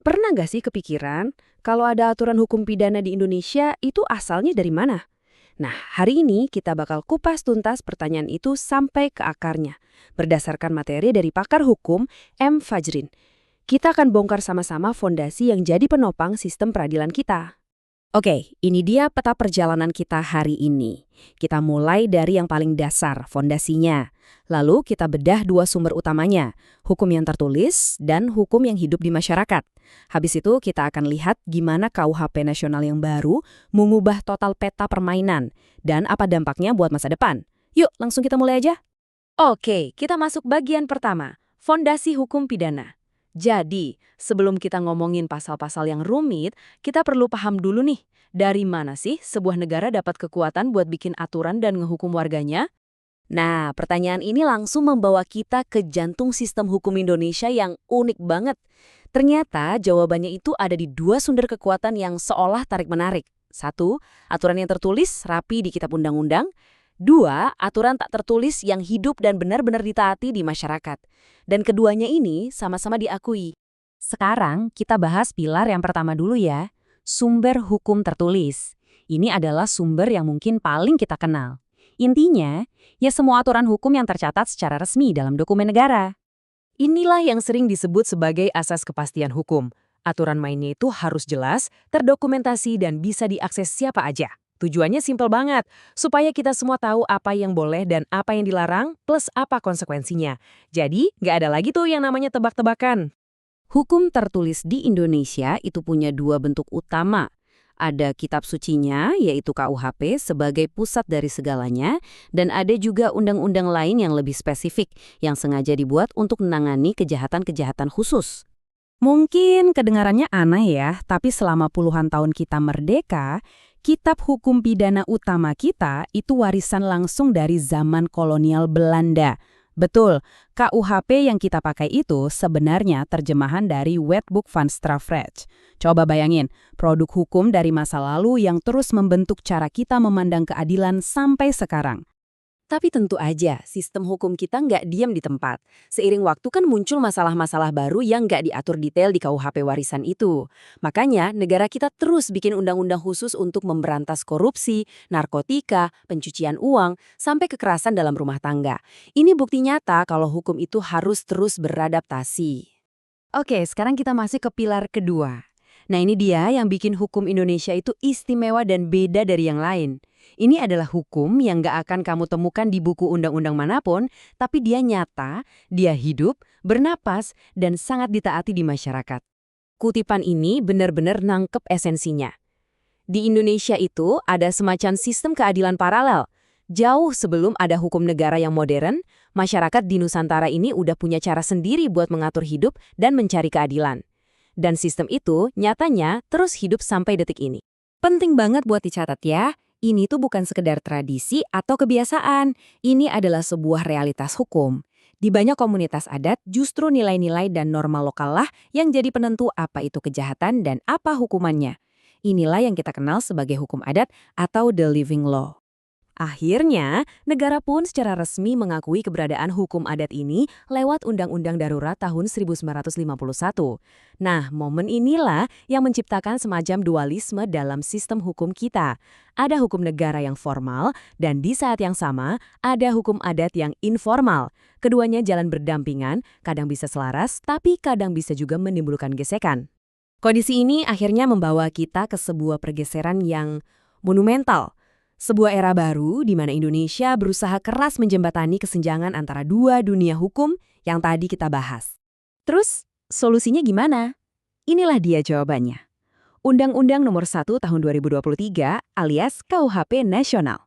Pernah nggak sih kepikiran kalau ada aturan hukum pidana di Indonesia itu asalnya dari mana? Nah, hari ini kita bakal kupas tuntas pertanyaan itu sampai ke akarnya. Berdasarkan materi dari pakar hukum M. Fajrin. Kita akan bongkar sama-sama fondasi yang jadi penopang sistem peradilan kita. Oke, ini dia peta perjalanan kita hari ini. Kita mulai dari yang paling dasar, fondasinya. Lalu kita bedah dua sumber utamanya, hukum yang tertulis dan hukum yang hidup di masyarakat. Habis itu kita akan lihat gimana KUHP nasional yang baru mengubah total peta permainan dan apa dampaknya buat masa depan. Yuk, langsung kita mulai aja. Oke, kita masuk bagian pertama, fondasi hukum pidana. Jadi, sebelum kita ngomongin pasal-pasal yang rumit, kita perlu paham dulu nih, dari mana sih sebuah negara dapat kekuatan buat bikin aturan dan ngehukum warganya? Nah, pertanyaan ini langsung membawa kita ke jantung sistem hukum Indonesia yang unik banget. Ternyata jawabannya itu ada di dua sumber kekuatan yang seolah tarik-menarik. Satu, aturan yang tertulis rapi di kitab undang-undang. Dua, aturan tak tertulis yang hidup dan benar-benar ditaati di masyarakat. Dan keduanya ini sama-sama diakui. Sekarang kita bahas pilar yang pertama dulu ya, sumber hukum tertulis. Ini adalah sumber yang mungkin paling kita kenal. Intinya, ya semua aturan hukum yang tercatat secara resmi dalam dokumen negara. Inilah yang sering disebut sebagai asas kepastian hukum. Aturan mainnya itu harus jelas, terdokumentasi, dan bisa diakses siapa aja. Tujuannya simpel banget, supaya kita semua tahu apa yang boleh dan apa yang dilarang, plus apa konsekuensinya. Jadi, nggak ada lagi tuh yang namanya tebak-tebakan. Hukum tertulis di Indonesia itu punya dua bentuk utama. Ada kitab sucinya, yaitu KUHP sebagai pusat dari segalanya, dan ada juga undang-undang lain yang lebih spesifik, yang sengaja dibuat untuk menangani kejahatan-kejahatan khusus. Mungkin kedengarannya aneh ya, tapi selama puluhan tahun kita merdeka, kitab hukum pidana utama kita itu warisan langsung dari zaman kolonial Belanda. Betul, KUHP yang kita pakai itu sebenarnya terjemahan dari Wetboek van Strafrecht. Coba bayangin, produk hukum dari masa lalu yang terus membentuk cara kita memandang keadilan sampai sekarang. Tapi tentu aja, sistem hukum kita nggak diam di tempat. Seiring waktu kan muncul masalah-masalah baru yang nggak diatur detail di KUHP warisan itu. Makanya, negara kita terus bikin undang-undang khusus untuk memberantas korupsi, narkotika, pencucian uang, sampai kekerasan dalam rumah tangga. Ini bukti nyata kalau hukum itu harus terus beradaptasi. Oke, sekarang kita masuk ke pilar kedua. Nah, ini dia yang bikin hukum Indonesia itu istimewa dan beda dari yang lain. Ini adalah hukum yang gak akan kamu temukan di buku undang-undang manapun, tapi dia nyata, dia hidup, bernapas, dan sangat ditaati di masyarakat. Kutipan ini benar-benar nangkep esensinya. Di Indonesia itu ada semacam sistem keadilan paralel. Jauh sebelum ada hukum negara yang modern, masyarakat di Nusantara ini udah punya cara sendiri buat mengatur hidup dan mencari keadilan. Dan sistem itu nyatanya terus hidup sampai detik ini. Penting banget buat dicatat ya, ini tuh bukan sekedar tradisi atau kebiasaan, ini adalah sebuah realitas hukum. Di banyak komunitas adat, justru nilai-nilai dan norma lokal lah yang jadi penentu apa itu kejahatan dan apa hukumannya. Inilah yang kita kenal sebagai hukum adat atau the living law. Akhirnya, negara pun secara resmi mengakui keberadaan hukum adat ini lewat Undang-Undang Darurat tahun 1951. Nah, momen inilah yang menciptakan semacam dualisme dalam sistem hukum kita. Ada hukum negara yang formal, dan di saat yang sama, ada hukum adat yang informal. Keduanya jalan berdampingan, kadang bisa selaras, tapi kadang bisa juga menimbulkan gesekan. Kondisi ini akhirnya membawa kita ke sebuah pergeseran yang monumental. Sebuah era baru di mana Indonesia berusaha keras menjembatani kesenjangan antara dua dunia hukum yang tadi kita bahas. Terus, solusinya gimana? Inilah dia jawabannya. Undang-Undang Nomor 1 Tahun 2023 alias KUHP Nasional.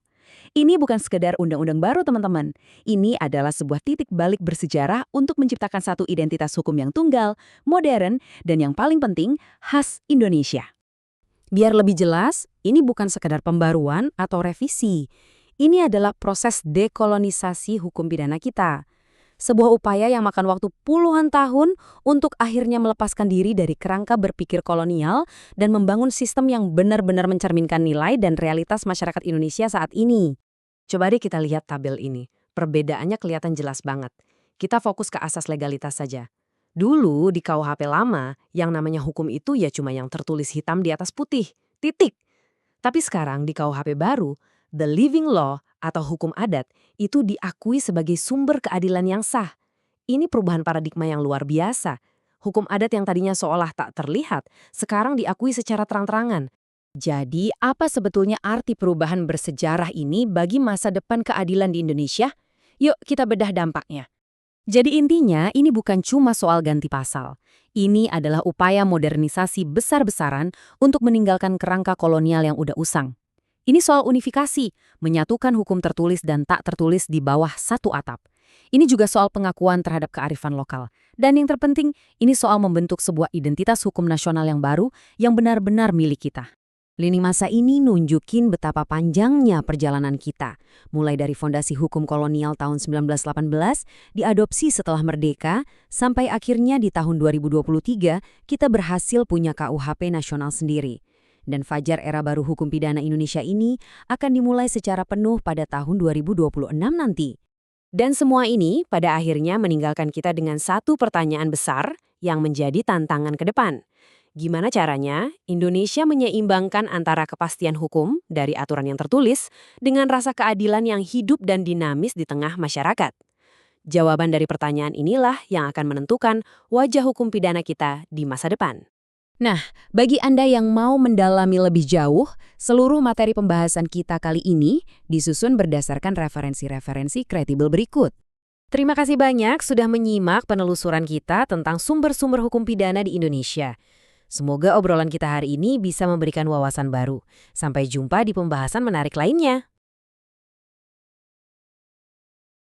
Ini bukan sekedar undang-undang baru, teman-teman. Ini adalah sebuah titik balik bersejarah untuk menciptakan satu identitas hukum yang tunggal, modern, dan yang paling penting, khas Indonesia. Biar lebih jelas, ini bukan sekedar pembaruan atau revisi. Ini adalah proses dekolonisasi hukum pidana kita. Sebuah upaya yang makan waktu puluhan tahun untuk akhirnya melepaskan diri dari kerangka berpikir kolonial dan membangun sistem yang benar-benar mencerminkan nilai dan realitas masyarakat Indonesia saat ini. Coba deh kita lihat tabel ini. Perbedaannya kelihatan jelas banget. Kita fokus ke asas legalitas saja. Dulu di KUHP lama, yang namanya hukum itu ya cuma yang tertulis hitam di atas putih, titik. Tapi sekarang di KUHP baru, the living law atau hukum adat itu diakui sebagai sumber keadilan yang sah. Ini perubahan paradigma yang luar biasa. Hukum adat yang tadinya seolah tak terlihat, sekarang diakui secara terang-terangan. Jadi, apa sebetulnya arti perubahan bersejarah ini bagi masa depan keadilan di Indonesia? Yuk kita bedah dampaknya. Jadi intinya, ini bukan cuma soal ganti pasal. Ini adalah upaya modernisasi besar-besaran untuk meninggalkan kerangka kolonial yang udah usang. Ini soal unifikasi, menyatukan hukum tertulis dan tak tertulis di bawah satu atap. Ini juga soal pengakuan terhadap kearifan lokal. Dan yang terpenting, ini soal membentuk sebuah identitas hukum nasional yang baru yang benar-benar milik kita. Lini masa ini nunjukin betapa panjangnya perjalanan kita. Mulai dari fondasi hukum kolonial tahun 1918, diadopsi setelah merdeka, sampai akhirnya di tahun 2023 kita berhasil punya KUHP nasional sendiri. Dan fajar era baru hukum pidana Indonesia ini akan dimulai secara penuh pada tahun 2026 nanti. Dan semua ini pada akhirnya meninggalkan kita dengan satu pertanyaan besar yang menjadi tantangan ke depan. Gimana caranya Indonesia menyeimbangkan antara kepastian hukum dari aturan yang tertulis dengan rasa keadilan yang hidup dan dinamis di tengah masyarakat? Jawaban dari pertanyaan inilah yang akan menentukan wajah hukum pidana kita di masa depan. Nah, bagi Anda yang mau mendalami lebih jauh, seluruh materi pembahasan kita kali ini disusun berdasarkan referensi-referensi kredibel berikut. Terima kasih banyak sudah menyimak penelusuran kita tentang sumber-sumber hukum pidana di Indonesia. Semoga obrolan kita hari ini bisa memberikan wawasan baru. Sampai jumpa di pembahasan menarik lainnya.